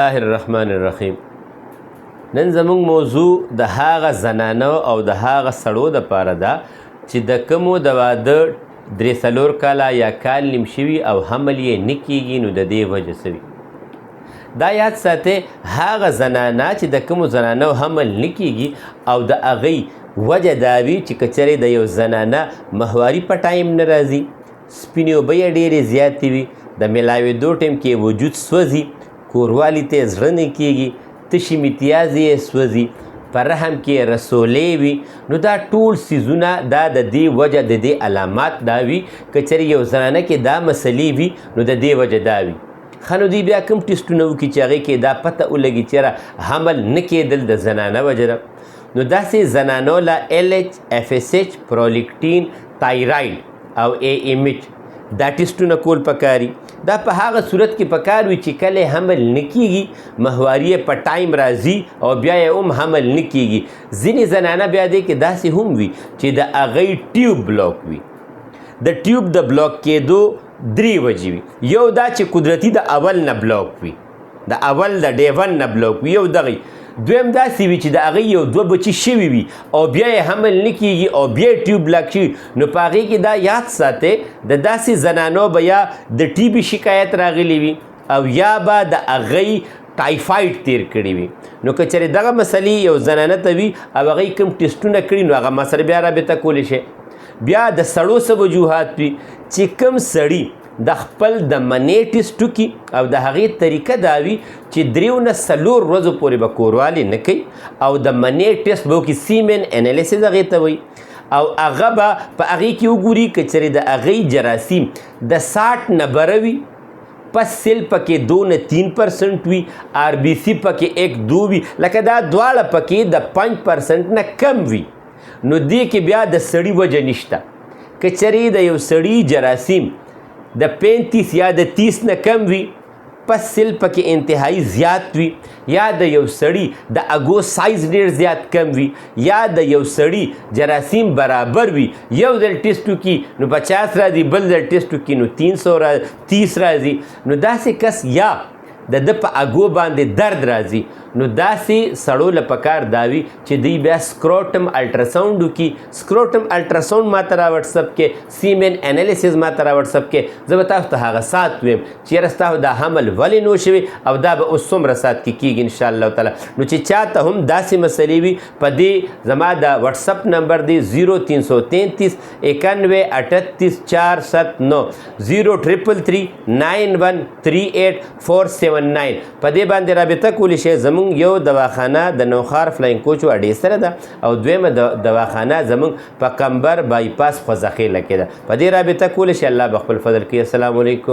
الله الرحمن الرحیم. نن زموږ موضوع د هغه زنانو او د هغه سړو دپاره ده چې د کومو د واده 3-4 کاله یا کال نیم شوي او حمل یې نه کیږي، نو د دې وجه څه وي. دا یاد ساتئ، هغه زنانه چې د کومو زنانو حمل نه کیږي او د هغې وجه دا وي چې که چېرې د یو زنانه مهواري په ټایم نه راځي، سپینې اوبه یې ډېرې زیاتې وي، د میلاوېدو ټایم کې وجود سوځي، کوروالي ته یې زړه نه کیږي، تشي امتیازې یې سوځي، په رحم کې رسولې وي، نو دا ټول څیزونه دا د دې وجه د دې علامات دا وي. که چېرې یو زنانه کې دا مسلې وي نو د دې وجه دا وي. ښه، نو دوی بیا کوم ټسټونه وکړي چې هغې کې دا پته ولګي چې یاره حمل نه کېدل د زنانه وجه ده. نو داسې زنانو له LH، FSH، پرولیکټین، تایراید او AMH دا ټسټونه کول پکاري. دا په هغه صورت کې پکار وي چې کله حمل نه کیږي، مهواري یې په ټایم راځي او بیا یې هم حمل نه کیږي. ځینې زنانه بیا دی کې داسې هم وي چې د هغې ټیوب بلاک وي. د ټیوب د بلاک کېدو 3 وجې وي. یو دا چې قدرتي د اول نه بلاک وي، د اول د Day 1 نه بلاک وي، یو دغې. دویم داسې وي چې د هغې یو 2 بچي شوي وي او بیا یې حمل نه کیږي او بیا یې ټیوب بلاک شوي. نو په هغې کې دا یاد ساتئ، د داسې زنانو به یا د TB شکایت راغلی وي او یا به د هغې ټایفاید تیر کړي وي. نو که چېرې دغه مسلې یو زنانه ته وي او هغې کوم ټسټونه کړي، نو هغه ما سره بیا رابطه کولی شي. بیا د سړو څه وجوهات وي چې کوم سړي د خپل د منې ټسټ وکړي او د هغې طریقه دا وي چې 3 نه 4 ورځو پورې به کوروالې نه کوي او د منې ټسټ به وکړي، سیمن انالیسز هغې ته وایي، او هغه به په هغې کې وګوري که چېرې د هغې جراثیم د 60 نه بره وي، پس سیل پکې 2 نه 3% وي، RBC پکې 1-2 وي، لکه دا دواړه پکې د 5% نه کم وي، نو دې کې بیا د سړي وجه نشته. که چېرې د یو سړي جراثیم د 35 یا د 30 نه کم وي، پس سیل پکې انتهایی زیات وي، یا د یو سړي د اګو سایز ډېر زیات کم وي، یا د یو سړي جراثیم برابر وي، یو ځل ټسټ وکړي نو 50 راځي، بل ځل ټسټ وکړي نو 330 راځي. نو داسې کس یا د ده په اګو باندې درد راځي، نو داسې سړو له پکار دا وي چې دوی بیا سکروټم الټراساونډ وکړي. سکروټم الټراساونډ ما ته را وټسپ کې، سیمن انالیسز ما ته را وټسپ کې، زه به تاسو ته هغه ساعت ویم چې یاره ستاسو دا حمل ولې نو شوي او دا به اوس څومره ساعت کې کېږي انشاءالله تعالی. نو چې چاته هم داسې مسلې وي، په دې زما د وټسپ نمبر دی 0333 91 38 479 033 91 38 479. په دې باندې رابطه کولی شئ. زمونږ یو دواخانه د نوخار فلاین کوچ اډې سره ده او دویمه دواخانه زمونږ په کمبر بایپاس خوځخیله کې ده. په دې رابطه کولی شئ. الله به خپل فضل کوي. السلام علیکم.